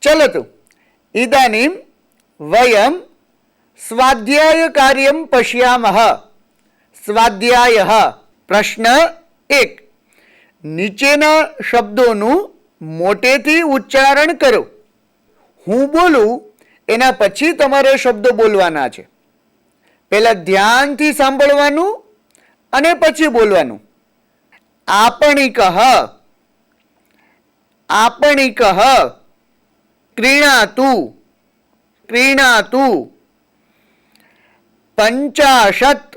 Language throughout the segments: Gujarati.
चलतु इदानीं वयं स्वाध्यायकार्यं पश्यामः। स्वाध्यायः प्रश्न 1 નીચેના શબ્દોનું મોટેથી ઉચ્ચારણ કરો। હું બોલું એના પછી તમારે શબ્દો બોલવાના છે। પહેલા ધ્યાનથી સાંભળવાનું અને પછી બોલવાનું। आपणिकः आपणिकः क्रीणातु क्रीणातु पञ्चाशत्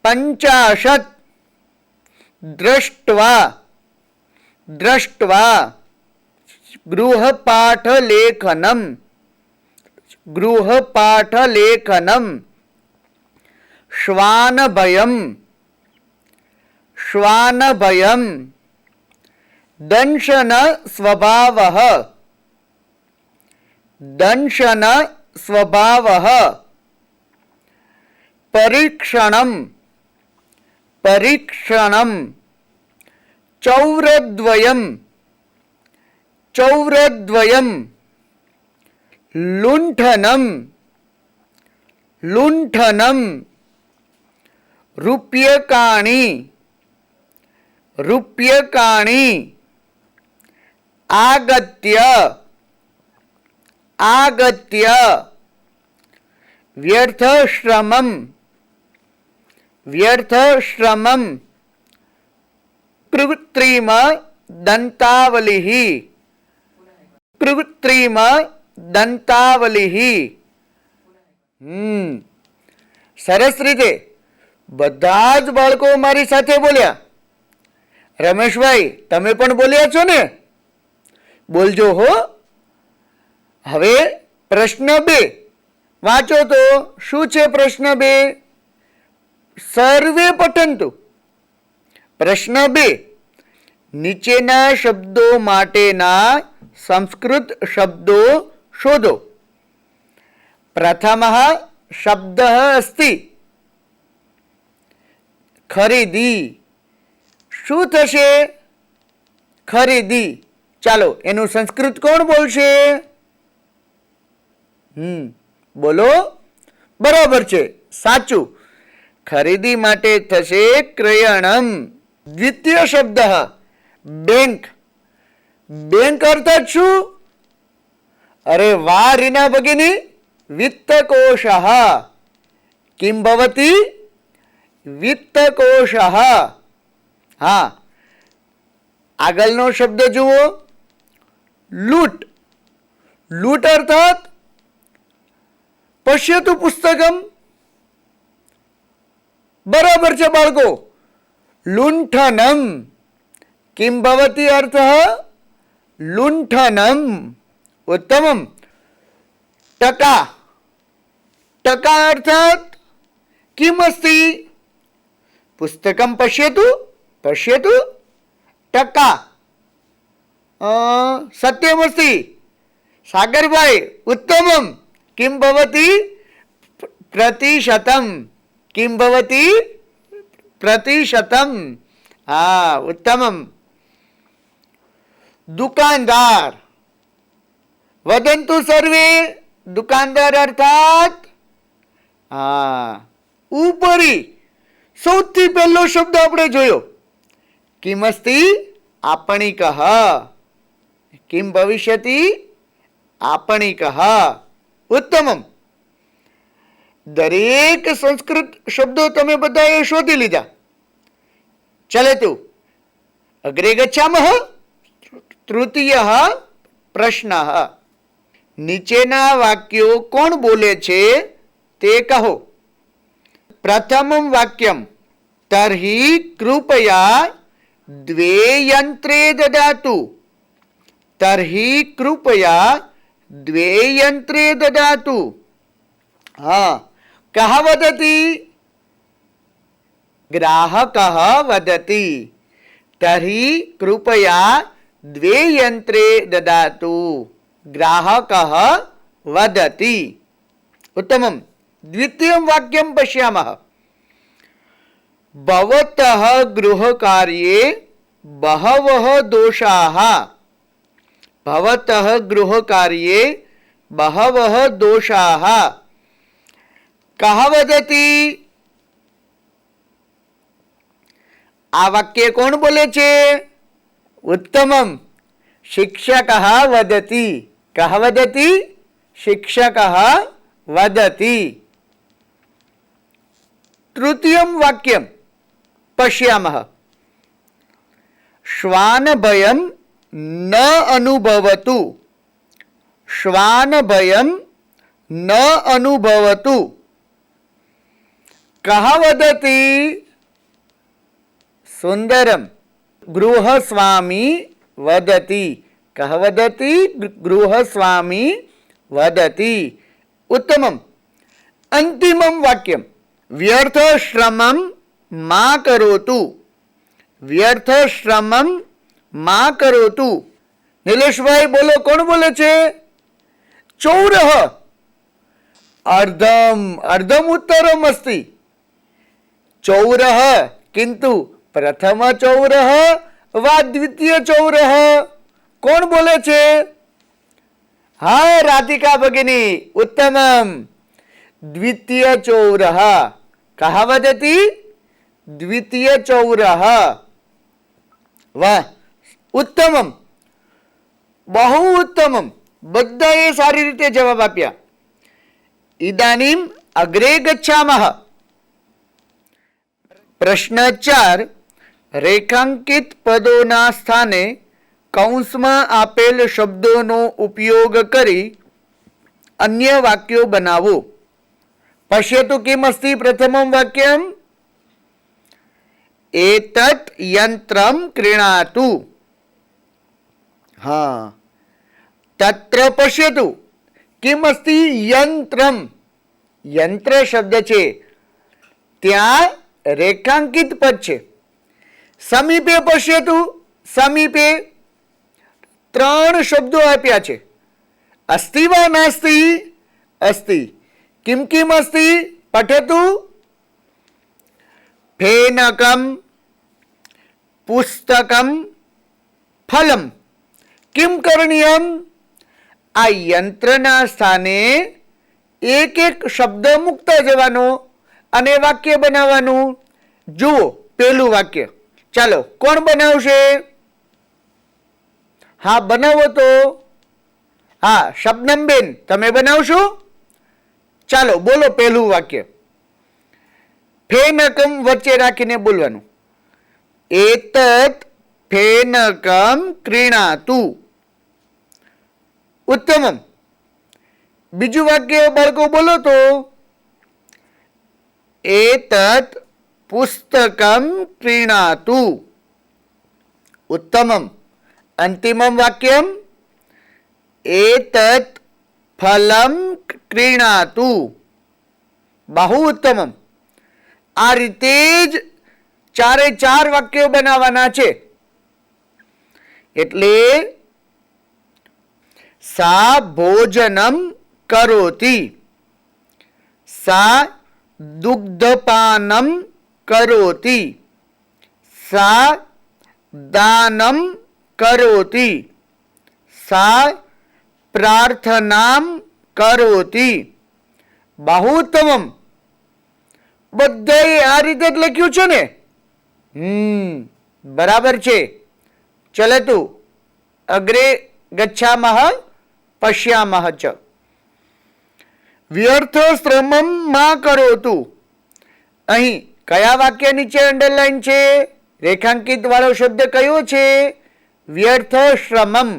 पञ्चाशत् दृष्ट्वा दृष्ट्वा गृहपाठलेखनं गृहपाठलेखनं श्वानभयं श्वानभयं दंशनस्वभावः दंशनस्वभावः परीक्षणं परीक्षणं चौरद्वयं चौरद्वयं लुण्ठनं लुण्ठनं रूप्यकाणि रूप्यकाणि आगत्य आगत्य व्यर्थश्रमं व्यर्थश्रमं कृत्रिम दंतावलिः कृत्रिम दंतावलिः। सरस रीते બધા જ બાળકો મારી સાથે બોલ્યા। રમેશભાઈ તમે પણ બોલ્યા છો ને? બોલજો હો। હવે પ્રશ્ન 2 વાંચો તો શું છે પ્રશ્ન 2? સર્વે પઠन्तु। પ્રશ્ન 2 નીચેના શબ્દો માટેના સંસ્કૃત શબ્દો શોધો। પ્રથમઃ શબ્દઃ अस्ति ખરીદી। શું થશે? ખરીદી। ચાલો એનું સંસ્કૃત કોણ બોલશે? બોલો। બરાબર છે, સાચું। ખરીદી માટે થશે ક્રયણમ। દ્વિતીય શબ્દ બેંક। બેંક અર્થાત શું? અરે વાહ રીના ભગિની, વિત્તકોશઃ। કિમ ભવતિ? વિત્તકોશઃ। હા, આગળનો શબ્દ જુઓ, લૂંટ। લૂંટ અર્થાત પશ્યતુ પુસ્તકમ। બરાબર છે બાળકો, લુંઠનમ। કિમ ભવતિ અર્થઃ? લુંઠનમ। ઉત્તમમ। ટકા। ટકા અર્થાત કિમ अस्ति? પુસ્તકમ પશ્યતુ પશ્યતુ ટકા। સત્યમસ્તિ સાગરભાઈ, ઉત્તમમ। કિમ ભવતિ? પ્રતિશતમ। किं भवति? प्रतिशतम। हाँ, उत्तमम। दुकानदार। वदन्तु सर्वे। दुकानदार अर्थात हाँ, उपरी। સૌથી પહેલો શબ્દ આપણે જોયો, કિમસ્તિ? आपणिकः। किं भविष्यति? आपणिकः। उत्तमम। દરેક સંસ્કૃત શબ્દો તમે બધાએ શોધી લીધા। ચલતુ અગ્રે ગચ્છામઃ। તૃતીયઃ પ્રશ્નઃ નીચેના વાક્યો કોણ બોલે છે તે કહો। પ્રથમમ વાક્યમ તર્હિ કૃપયા દ્વે યંત્રે દદાતુ। તર્હિ કૃપયા દ્વે યંત્રે દદાતુ। हाँ, कः वदति? ग्राहकः वदति। तर्हि कृपया द्वे यंत्रे ददातु। ग्राहकः वदति। उत्तमम्। द्वितीयं वाक्यं पश्यामः। भवतः गृहकार्ये बहवः दोषाः ભવતઃ ગૃહકાર્યે બહવઃ દોષાઃ કઃ વદતિ? આ વાક્ય કોણ બોલે છે? ઉત્તમમ. શિક્ષકઃ વદતિ. કઃ વદતિ? શિક્ષકઃ વદતિ. તૃતીયમ વાક્યમ પશ્યામઃ. શ્વાનભયમ ન અનુભવતુ. શ્વાનભયમ ન અનુભવતુ. કઃ વદતિ? સુંદરમ. ગૃહસ્વામી વદતિ. કઃ વદતિ? ગૃહસ્વામી વદતિ. ઉત્તમમ. અંતિમમ વાક્યમ વ્યર્થ શ્રમમ મા કરોતુ. વ્યર્થ શ્રમમ મા કરોતુ. નિલેશભાઈ બોલો, કોણ બોલે છે? ચૌરઃ. અર્ધમ. અર્ધમ ઉત્તરમ અસ્તિ. ચૌરઃ કિંતુ પ્રથમ ચૌરઃ વા દ્વિતીય ચૌરઃ. કોણ બોલે છે? હા, રાધિકા ભગિની. ઉત્તમમ. દ્વિતીય ચૌરઃ. કઃ વદતિ? દ્વિતીય ચૌરઃ. વાહ, ઉત્તમમ. બહુ ઉત્તમમ. બધાએ સારી રીતે જવાબ આપ્યા. ઇદાનીમ અગ્રે ગચ્છામઃ. પ્રશ્ન 4. રેખાંકિત પદોના સ્થાને કૌંસમાં આપેલ શબ્દોનો ઉપયોગ કરી અન્ય વાક્યો બનાવો. પશ્યતુ કિમ અસ્તિ પ્રથમમ વાક્યમ? એતત યંત્રમ ક્રીણાતુ. હા, તત્ર પશ્યતુ કિમ અસ્તિ યંત્રમ. યંત્ર શબ્દ છે, ત્યાં રેખાંકિત પદ છે. સમીપે પશ્યતુ. સમીપે 3 શબ્દો આપ્યા છે. અસ્તિ વા નાસ્તિ? અસ્તિ. કિમ કિમ અસ્તિ? પઠતુ. ફેનકમ, પુસ્તકમ, ફલમ. કિમ કરણીયમ? આ યંત્રના સ્થાને એક એક શબ્દ મૂકતા જવાનો અને વાક્ય બનાવવાનું. જુઓ પેલું વાક્ય. ચાલો, કોણ બનાવશે? હા, બનાવો તો. હા, શબનમબેન, તમે બનાવશો? ચાલો, બોલો પહેલું વાક્ય. ફેનકમ વચ્ચે રાખીને બોલવાનું. એતત ફેનકમ ક્રીણાતુ. ઉત્તમમ. બીજું વાક્ય બાળકો બોલો તો. એતત પુસ્તકમ ક્રીણાતુ. ઉત્તમમ. અંતિમમ વાક્યમ એતત ફલમ ક્રીણાતુ. બહુ ઉત્તમમ. આ રીતે જ 4 વાક્યો બનાવવાના છે. એટલે સા ભોજનમ કરોતિ. સા દુગ્ધપાનમ કરોતિ. સા દાનમ કરોતિ. સા પ્રાર્થનામ કરોતિ. બહુ ઉત્તમમ. બધાએ આ રીતે જ લખ્યું છે ને? બરાબર છે. ચલતુ અગ્રે ગચ્છામઃ પશ્યામઃ ચ. વ્યર્થ શ્રમમ મા કરોતુ. અહીં કયા વાક્ય નીચે અંડરલાઈન છે? રેખાંકિત વાળો શબ્દ કયો છે? વ્યર્થ શ્રમમ.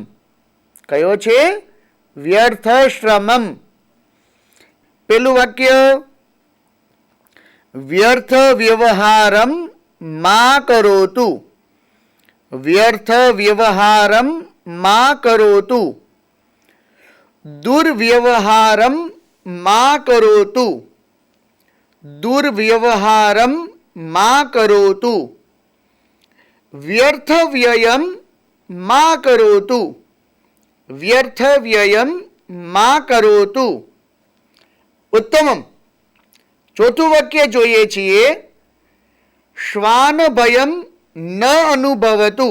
કયો છે? વ્યર્થ શ્રમમ. પેલું વાક્ય વ્યર્થ વ્યવહારમ મા કરોતુ. વ્યર્થ વ્યવહારમ મા કરોતુ. દુર્વ્યવહારમ મા કરોતુ. દુર્વ્યવહારમ મા કરોતુ. વ્યર્થ વ્યયમ મા કરોતુ. વ્યર્થ વ્યયમ મા કરોતુ. ઉત્તમમ. ચોથું વાક્ય જોઈએ છીએ. શ્વાન ભયમ ન અનુભવતુ.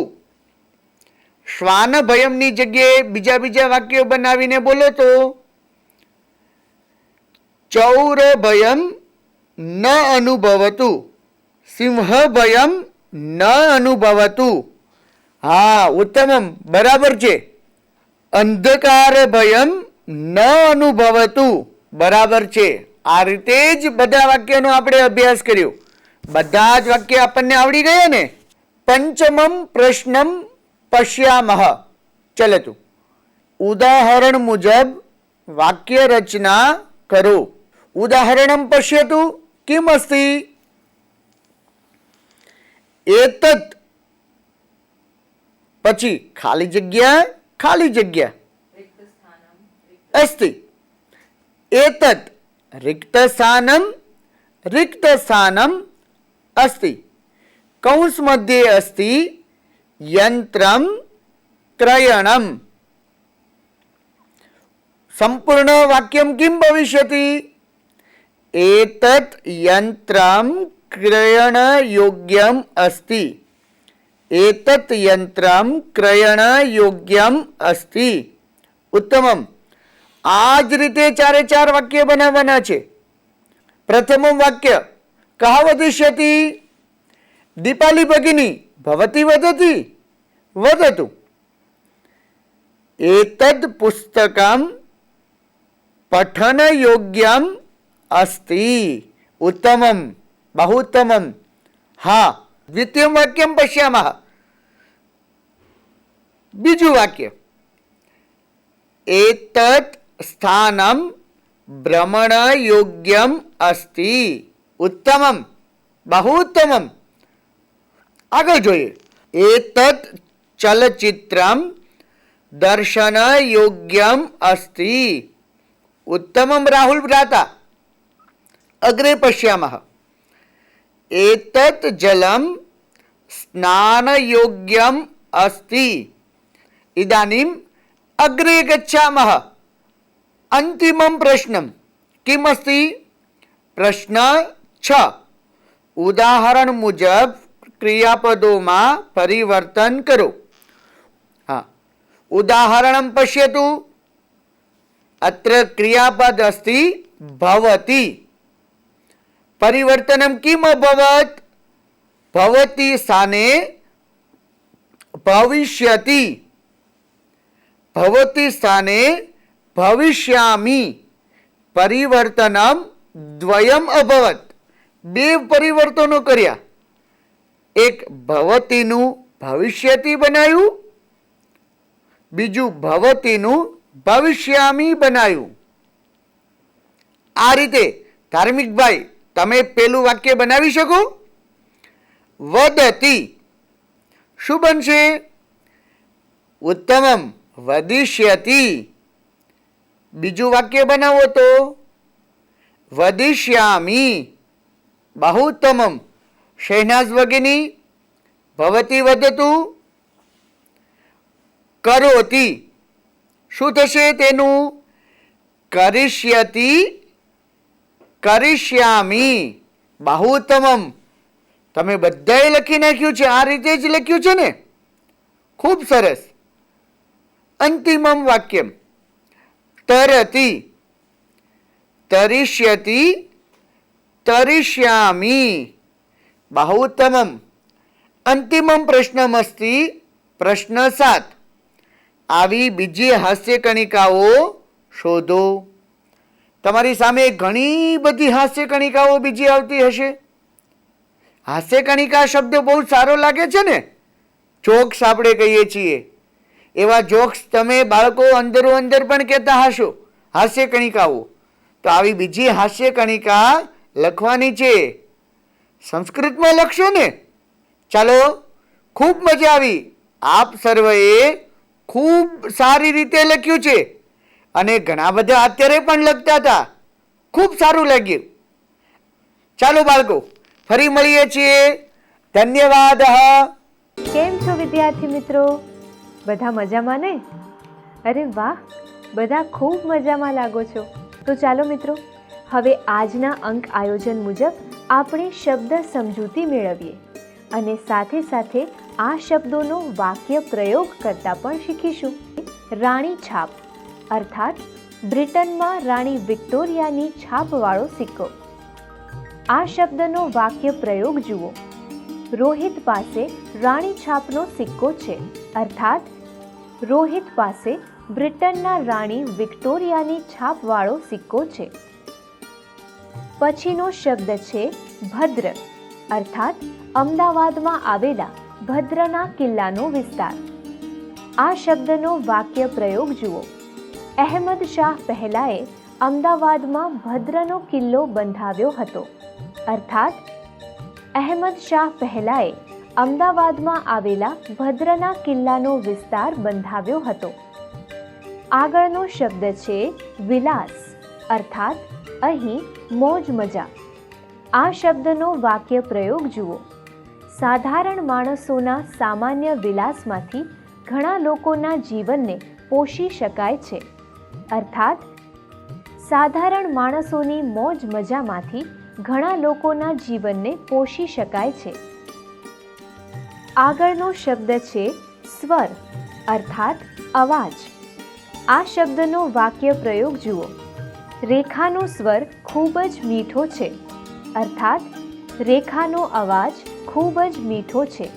શ્વાન ભયમની જગ્યાએ બીજા વાક્યો બનાવીને બોલો તો ચૌર ભયમ ન અનુભવતું, સિંહ ભયમ ન અનુભવતું. હા, ઉત્તમમ, બરાબર છે. અંધકાર ભયમ ન અનુભવતું, બરાબર છે. આ રીતે જ બધા વાક્યનો આપણે અભ્યાસ કર્યો. બધા જ વાક્ય આપણને આવડી ગયા ને. પંચમમ પ્રશ્નમ પશ્યામહ. ચલતું, ઉદાહરણ મુજબ વાક્ય રચના કરો. ઉદાહરણમ પશ્યતુ કિમ અસ્તિ? એતત પછી ખાલી જગ્યા અસ્તિ. એતત રિક્ત સ્થાનમ અસ્તિ. કૌંસ મધ્યે અસ્તિ યંત્રમ ક્રયણમ. સંપૂર્ણ વાક્યમ કિમ ભવિષ્યતિ? એતત યંત્રમ ક્રયણ યોગ્યમ અસ્તિ. એતત યંત્રમ ક્રયણ યોગ્યમ અસ્તિ. ઉત્તમમ. આ જ રીતે 4 વાક્ય બનાવવાના છે. પ્રથમ વાક્ય કહ વદિષ્યતિ? દીપાલી ભગિની ભવતી વદતી વદતુ. એતદ પુસ્તકમ પઠન યોગ્યમ અસ્તિ. ઉત્તમમ, બહુ ઉત્તમમ. હા, દ્વિતીય વાક્યમ પશ્યામઃ. બીજું વાક્ય એતત સ્થાનમ ભ્રમણ યોગ્યમ અસ્તિ. ઉત્તમમ, બહુ ઉત્તમમ. આગળ જોઈએ. એતત ચલચિત્રમ દર્શન યોગ્યમ અસ્તિ. ઉત્તમમ રાહુલ ભ્રાતા. અગ્રે પશ્યામઃ. એતત જલમ સ્નાન યોગ્યમ અસ્તિ. ઇદાનીમ અગ્રે ગચ્છામઃ. અંતિમમ પ્રશ્નમ કિમ અસ્તિ? પ્રશ્ન 6. ઉદાહરણ મુજબ ક્રિયાપદોમાં પરિવર્તન કરો. હા, ઉદાહરણમ પશ્યતુ. અત્ર ક્રિયાપદ અસ્તિ ભવતી. પરિવર્તનમ કિમ અભવત? ભવતી સ્થાને ભવિષ્યતિ. ભવતી સ્થાને ભવિષ્યામિ. પરિવર્તનમ દ્વયમ અભવત. 2 પરિવર્તનો કર્યા. એક ભવતીનું ભવિષ્યતિ બનાવ્યું, બીજું ભવતીનું ભવિષ્યામી બનાવ્યું. આ રીતે ધાર્મિકભાઈ, તમે પેલું વાક્ય બનાવી શકો? વદતી. શું બનશે? ઉત્તમમ, વદિષ્યતિ. બીજું વાક્ય બનાવો તો વદિષ્યામી. બહુ ઉત્તમમ. શહેનાઝ ભગિની ભવતી વદતુ કરોતિ. શું થશે તેનું? કરિષ્યતિ કરિષ્યામી. બહુ ઉત્તમમ. તમે બધાએ લખી નાખ્યું છે. આ રીતે જ લખ્યું છે ને? ખૂબ સરસ. અંતિમમ વાક્યમ તરતિ. તરિષ્યતિ તરિષ્યામી. બહુ ઉત્તમમ. અંતિમમ પ્રશ્નમસ્તિ પ્રશ્ન 7. આવી બીજી હાસ્ય કણિકાઓ શોધો. તમારી સામે ઘણી બધી હાસ્ય કણિકાઓ બીજી આવતી હશે. હાસ્ય કણિકા શબ્દ બહુ સારો લાગે છે ને? જોક્સ આપણે કહીએ છીએ. એવા જોક્સ તમે બાળકો અંદરો અંદર પણ કહેતા હશો. હાસ્ય કણિકાઓ. તો આવી બીજી હાસ્ય કણિકા લખવાની છે. સંસ્કૃતમાં લખશો ને? ચાલો, ખૂબ મજા આવી. આપ સર્વેએ ખૂબ સારી રીતે લખ્યું છે અને ઘણા બધા અત્યારે પણ લખતા હતા. ખૂબ સારું લાગ્યું. ચાલો બાળકો, ફરી મળીએ છીએ. ધન્યવાદ. કેમ છો વિદ્યાર્થી મિત્રો? બધા મજામાં ને? અરે વાહ, બધા ખૂબ મજામાં લાગો છો. તો ચાલો મિત્રો, હવે આજના અંક આયોજન મુજબ આપણે શબ્દ સમજૂતી મેળવીએ અને સાથે સાથે આ શબ્દોનો વાક્ય પ્રયોગ કરતા પણ શીખીશું. રાણી છાપ અર્થાત બ્રિટનમાં રાણી વિક્ટોરિયાની છાપવાળો સિક્કો. આ શબ્દનો વાક્ય પ્રયોગ જુઓ. રોહિત પાસે રાણી છાપનો સિક્કો છે અર્થાત રોહિત પાસે બ્રિટનના રાણી વિક્ટોરિયાની છાપવાળો સિક્કો છે. પછીનો શબ્દ છે ભદ્ર અર્થાત અમદાવાદમાં આવેલા ભદ્રના કિલ્લાનો વિસ્તાર. આ શબ્દનો વાક્ય પ્રયોગ જુઓ. અહેમદ શાહ પહેલાએ અમદાવાદમાં ભદ્રનો કિલ્લો બંધાવ્યો હતો અર્થાત અહેમદ શાહ પહેલાએ અમદાવાદમાં આવેલા ભદ્રના કિલ્લાનો વિસ્તાર બંધાવ્યો હતો. આગળનો શબ્દ છે વિલાસ અર્થાત અહીં મોજ મજા. આ શબ્દનો વાક્ય પ્રયોગ જુઓ. સાધારણ માણસોના સામાન્ય વિલાસમાંથી ઘણા લોકોના જીવનને પોષી શકાય છે અર્થાત સાધારણ માણસોની મોજ મજામાંથી ઘણા લોકોના જીવનને પોષી શકાય છે. આગળનો શબ્દ છે સ્વર અર્થાત અવાજ. આ શબ્દનો વાક્ય પ્રયોગ જુઓ. રેખાનો સ્વર ખૂબ જ મીઠો છે અર્થાત રેખાનો અવાજ ખૂબ જ મીઠો છે.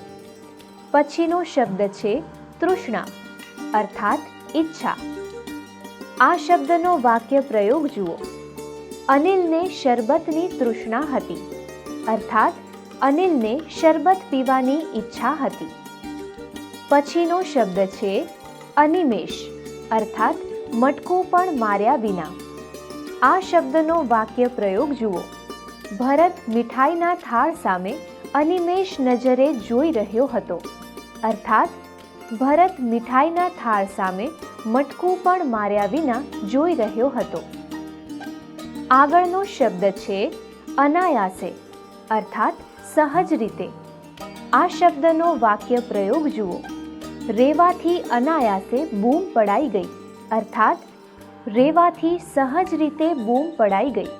પછીનો શબ્દ છે તૃષ્ણા અર્થાત ઈચ્છા. આ શબ્દનો વાક્ય પ્રયોગ જુઓ. અનિલને શરબતની તૃષ્ણા હતી અર્થાત અનિલને શરબત પીવાની ઈચ્છા હતી. પછીનો શબ્દ છે અનિમેષ અર્થાત મટકું પણ માર્યા વિના. આ શબ્દનો વાક્ય પ્રયોગ જુઓ. ભરત મીઠાઈના થાળ સામે અનિમેષ નજરે જોઈ રહ્યો હતો અર્થાત ભરત મીઠાઈના થાળ સામે મટકું પણ માર્યા વિના જોઈ રહ્યો હતો. આગળનો શબ્દ છે અનાયાસે અર્થાત સહજ રીતે. આ શબ્દનો વાક્ય પ્રયોગ જુઓ. રેવાથી અનાયાસે બૂમ પડાઈ ગઈ અર્થાત રેવાથી સહજ રીતે બૂમ પડાઈ ગઈ.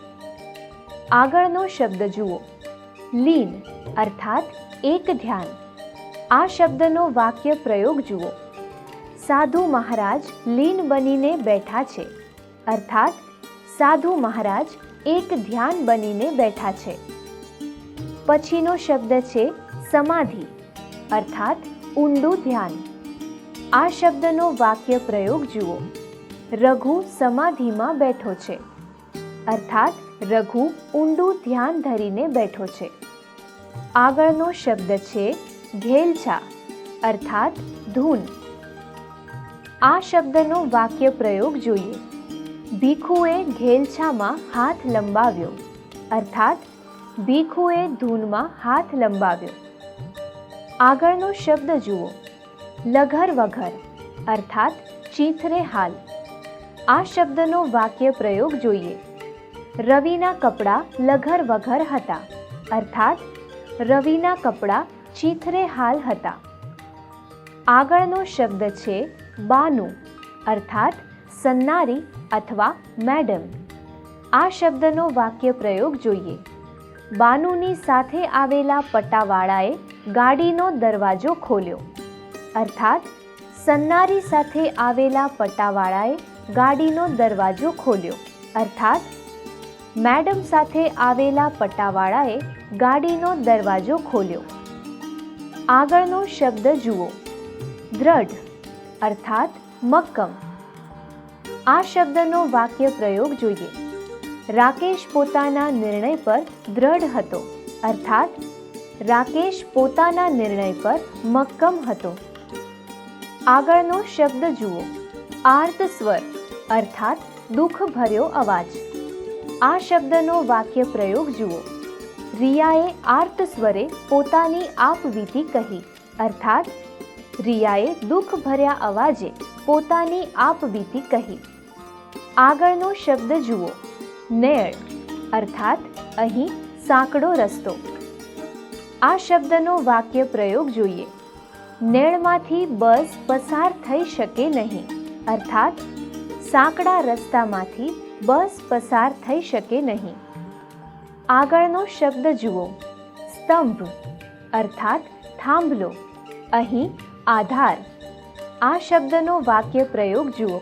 આગળનો શબ્દ જુઓ. લીન અર્થાત એક ધ્યાન. આ શબ્દનો વાક્ય પ્રયોગ જુઓ. સાધુ મહારાજ લીન બનીને બેઠા છે અર્થાત સાધુ મહારાજ એક ધ્યાન બનીને બેઠા છે. પછીનો શબ્દ છે સમાધિ અર્થાત ઊંડું ધ્યાન. આ શબ્દનો વાક્ય પ્રયોગ જુઓ. રઘુ સમાધિમાં બેઠો છે અર્થાત રઘુ ઊંડું ધ્યાન ધરીને બેઠો છે. આગળનો શબ્દ છે ઘેલછા અર્થાત ધૂન. આ શબ્દનો વાક્ય પ્રયોગ જોઈએ. ભીખુએ ઘેલછામાં હાથ લંબાવ્યો અર્થાત ભીખુએ ધૂનમાં હાથ લંબાવ્યો. આગળનો શબ્દ જુઓ. લઘર વઘર અર્થાત ચીથરે હાલ. આ શબ્દનો વાક્ય પ્રયોગ જોઈએ. રવિના કપડાં લઘર વઘર હતા અર્થાત રવિના કપડાં ચીથરે હાલ હતા. આગળનો શબ્દ છે બાનું અર્થાત સન્નારી અથવા મેડમ. આ શબ્દનો વાક્ય પ્રયોગ જોઈએ. બાનુની સાથે આવેલા પટ્ટાવાળાએ ગાડીનો દરવાજો ખોલ્યો અર્થાત સન્નારી સાથે આવેલા પટ્ટાવાળાએ ગાડીનો દરવાજો ખોલ્યો અર્થાત મેડમ સાથે આવેલા પટ્ટાવાળાએ ગાડીનો દરવાજો ખોલ્યો. આગળનો શબ્દ જુઓ. દ્રઢ અર્થાત મક્કમ. આ શબ્દનો વાક્ય પ્રયોગ જોઈએ. રાકેશ પોતાના નિર્ણય પર દ્રઢ હતો અર્થાત રાકેશ પોતાના નિર્ણય પર મક્કમ હતો. આગળનો શબ્દ જુઓ. આર્ત સ્વર અર્થાત દુઃખ ભર્યો અવાજ. આ શબ્દનો વાક્ય પ્રયોગ જુઓ. રિયાએ આર્ત સ્વરે પોતાની આપવીતી કહી અર્થાત રિયાએ દુઃખ ભર્યા અવાજે પોતાની આપવીતી કહી. આગળનો શબ્દ જુઓ. નેળ અર્થાત અહીં સાંકડો રસ્તો. આ શબ્દનો વાક્ય પ્રયોગ જોઈએ. નેળમાંથી બસ પસાર થઈ શકે નહીં અર્થાત સાંકડા રસ્તામાંથી બસ પસાર થઈ શકે નહીં. આગળનો શબ્દ જુઓ. સ્તંભ અર્થાત થાંભલો. અહીં આધાર આ શબ્દનો વાક્ય પ્રયોગ જુઓ.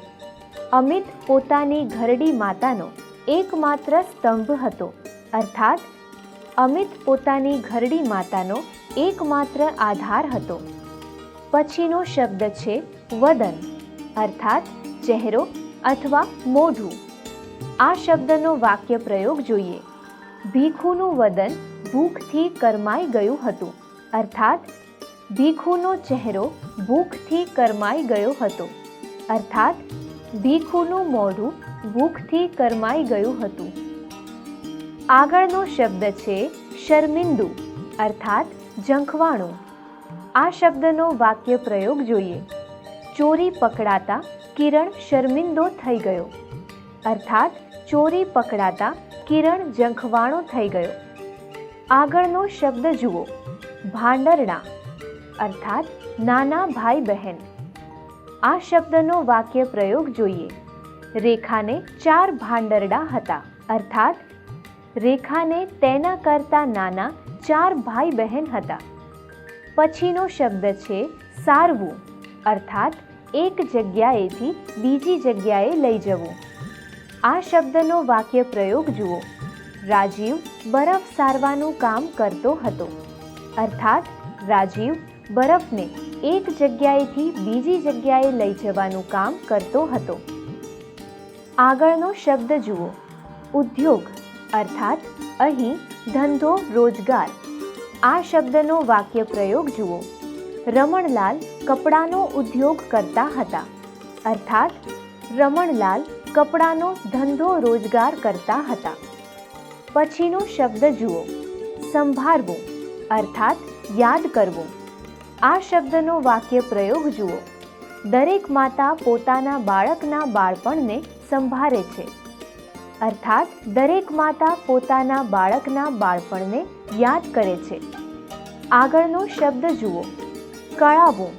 અમિત પોતાની ઘરડી માતાનો એકમાત્ર સ્તંભ હતો. અર્થાત અમિત પોતાની ઘરડી માતાનો એકમાત્ર આધાર હતો. પછીનો શબ્દ છે વદન, અર્થાત ચહેરો અથવા મોઢું. આ શબ્દનો વાક્ય પ્રયોગ જોઈએ. ભીખુનું વદન ભૂખથી કરમાઈ ગયું હતું. અર્થાત ભીખુનો ચહેરો ભૂખથી કરમાઈ ગયો હતો. અર્થાત ભીખુનું મોઢું ભૂખથી કરમાઈ ગયું હતું. આગળનો શબ્દ છે શર્મિંદુ, અર્થાત ઝંખવાણું. આ શબ્દનો વાક્ય પ્રયોગ જોઈએ. ચોરી પકડાતા કિરણ શર્મિંદો થઈ ગયો. અર્થાત ચોરી પકડાતા કિરણ ઝંખવાણો થઈ ગયો. આગળનો શબ્દ જુઓ. ભાંડરડા, અર્થાત નાના ભાઈ બહેન. આ શબ્દનો વાક્ય પ્રયોગ જોઈએ. રેખાને 4 ભાંડરડા હતા. અર્થાત રેખાને તેના કરતા નાના 4 ભાઈ બહેન હતા. પછીનો શબ્દ છે સારવું, અર્થાત એક જગ્યાએથી બીજી જગ્યાએ લઈ જવું. આ શબ્દનો વાક્ય પ્રયોગ જુઓ. રાજીવ બરફ સારવાનું કામ કરતો હતો. અર્થાત રાજીવ બરફને એક જગ્યાએથી બીજી જગ્યાએ લઈ જવાનું કામ કરતો હતો. આગળનો શબ્દ જુઓ. ઉદ્યોગ, અર્થાત અહીં ધંધો રોજગાર. આ શબ્દનો વાક્ય પ્રયોગ જુઓ. રમણલાલ કપડાનો ઉદ્યોગ કરતા હતા. અર્થાત રમણલાલ કપડાનો ધંધો રોજગાર કરતા હતા. પછીનો શબ્દ જુઓ. સંભાળવું, અર્થાત યાદ કરવું. આ શબ્દનો વાક્ય પ્રયોગ જુઓ. દરેક માતા પોતાના બાળકના બાળપણને સંભાળે છે. અર્થાત દરેક માતા પોતાના બાળકના બાળપણને યાદ કરે છે. આગળનો શબ્દ જુઓ. કળાવું,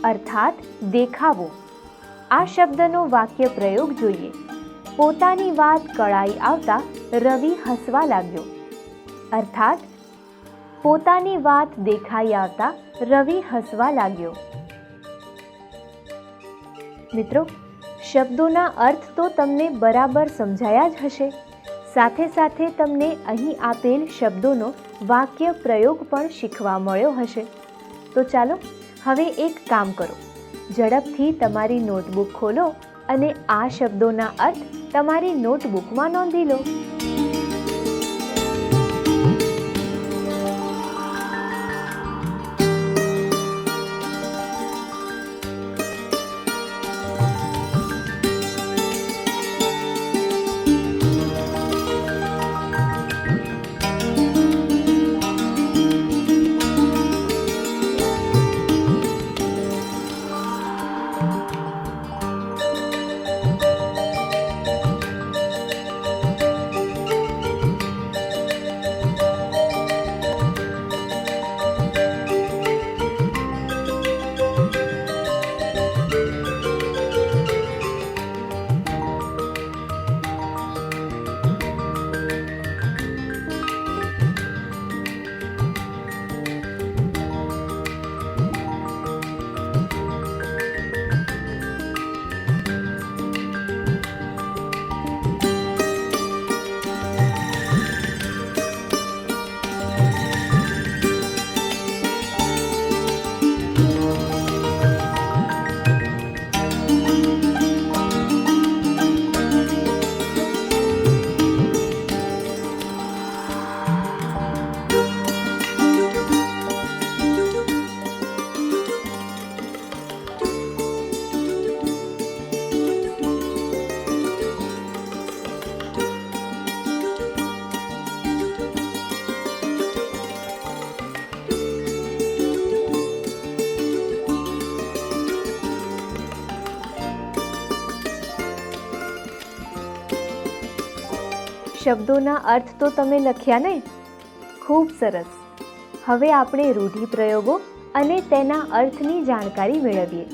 અર્થાત દેખાવું. આ શબ્દનો વાક્ય પ્રયોગ જોઈએ. પોતાની વાત કળાઈ આવતા રવિ હસવા લાગ્યો. અર્થાત પોતાની વાત દેખાઈ આવતા રવિ હસવા લાગ્યો. મિત્રો, શબ્દોના અર્થ તો તમને બરાબર સમજાયા જ હશે. સાથે સાથે તમને અહીં આપેલ શબ્દોનો વાક્ય પ્રયોગ પણ શીખવા મળ્યો હશે. તો ચાલો હવે એક કામ કરો. ઝડપથી તમારી નોટબુક ખોલો અને આ શબ્દોના અર્થ તમારી નોટબુકમાં નોંધી લો. શબ્દોના અર્થ તો તમે લખ્યા ને? ખૂબ સરસ. હવે આપણે રૂઢિપ્રયોગો અને તેના અર્થની જાણકારી મેળવીએ.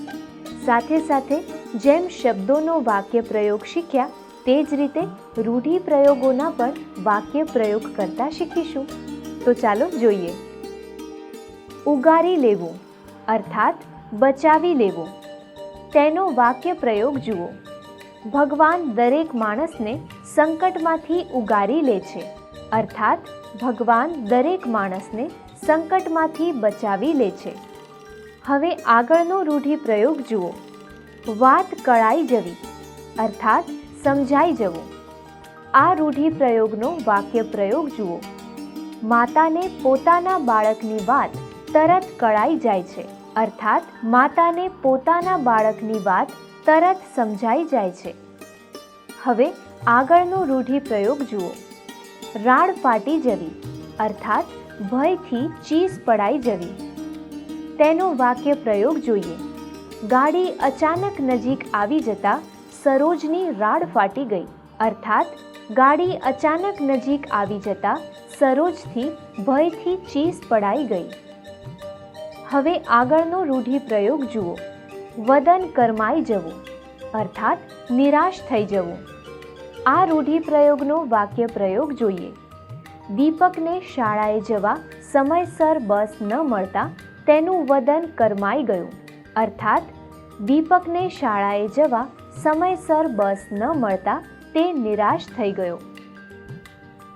સાથે સાથે જેમ શબ્દોનો વાક્ય પ્રયોગ શીખ્યા તે જ રીતે રૂઢિપ્રયોગોના પણ વાક્ય પ્રયોગ કરતા શીખીશું. તો ચાલો જોઈએ. ઉગારી લેવું, અર્થાત બચાવી લેવું. તેનો વાક્ય પ્રયોગ જુઓ. ભગવાન દરેક માણસને સંકટમાંથી ઉગારી લે છે, અર્થાત ભગવાન દરેક માણસને સંકટમાંથી બચાવી લે છે. હવે આગળનો રૂઢિપ્રયોગ જુઓ. વાત કળાઈ જવી, અર્થાત સમજાઈ જવું. આ રૂઢિપ્રયોગનો વાક્ય પ્રયોગ જુઓ. માતાને પોતાના બાળકની વાત તરત કળાઈ જાય છે, અર્થાત માતાને પોતાના બાળકની વાત તરત સમજાઈ જાય છે. હવે આગળનો રૂઢિપ્રયોગ જુઓ. રાડ ફાટી જવી, અર્થાત ભયથી ચીસ પડાઈ જવી. તેનો વાક્ય પ્રયોગ જોઈએ. ગાડી અચાનક નજીક આવી જતા સરોજની રાડ ફાટી ગઈ, અર્થાત ગાડી અચાનક નજીક આવી જતા સરોજથી ભયથી ચીસ પડાઈ ગઈ. હવે આગળનો રૂઢિપ્રયોગ જુઓ. વદન કરમાઈ જવું, અર્થાત નિરાશ થઈ જવું. આ રૂઢિપ્રયોગનો વાક્ય પ્રયોગ જોઈએ. દીપકને શાળાએ જવા સમયસર બસ ન મળતા તેનું વદન કરમાઈ ગયું, અર્થાત દીપકને શાળાએ જવા સમયસર બસ ન મળતા તે નિરાશ થઈ ગયો.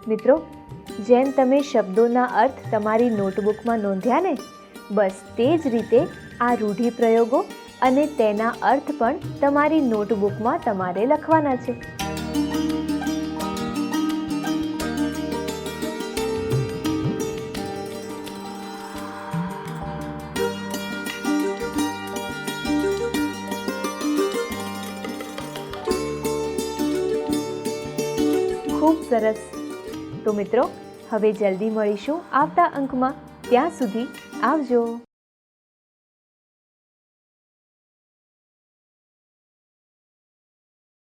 મિત્રો, જેમ તમે શબ્દોના અર્થ તમારી નોટબુકમાં નોંધ્યા ને, બસ તે જ રીતે આ રૂઢિપ્રયોગો અને તેના અર્થ પણ તમારી નોટબુકમાં તમારે લખવાના છે. ખૂબ સરસ. તો મિત્રો, હવે જલ્દી મળીશું આવતા અંકમાં. ત્યાં સુધી આવજો.